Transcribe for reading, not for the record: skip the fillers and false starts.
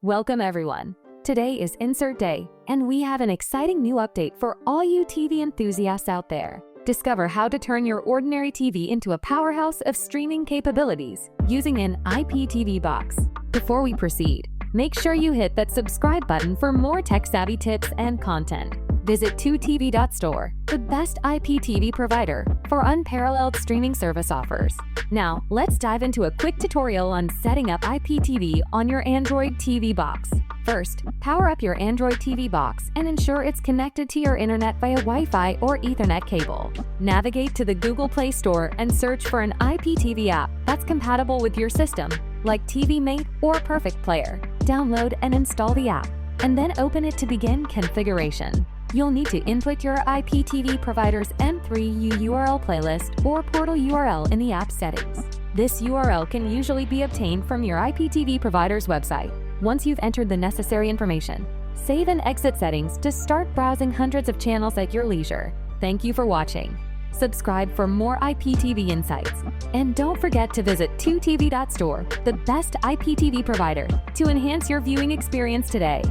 Welcome everyone. Today is Insert Day, and we have an exciting new update for all you TV enthusiasts out there. Discover how to turn your ordinary TV into a powerhouse of streaming capabilities using an IPTV box. Before we proceed, make sure you hit that subscribe button for more tech-savvy tips and content. Visit 2TV.store, the best IPTV provider for unparalleled streaming service offers. Now, let's dive into a quick tutorial on setting up IPTV on your Android TVbox. First, power up your Android TVbox and ensure it's connected to your internet via Wi-Fi or Ethernet cable. Navigate to the Google Play Store and search for an IPTV app that's compatible with your system, like TV Mate or Perfect Player. Download and install the app, and then open it to begin configuration. You'll need to input your IPTV provider's M3 URL playlist or portal URL in the app settings. This URL can usually be obtained from your IPTV provider's website. Once you've entered the necessary information, save and exit settings to start browsing hundreds of channels at your leisure. Thank you for watching. Subscribe for more IPTV insights. And don't forget to visit 2TV.store, the best IPTV provider, to enhance your viewing experience today.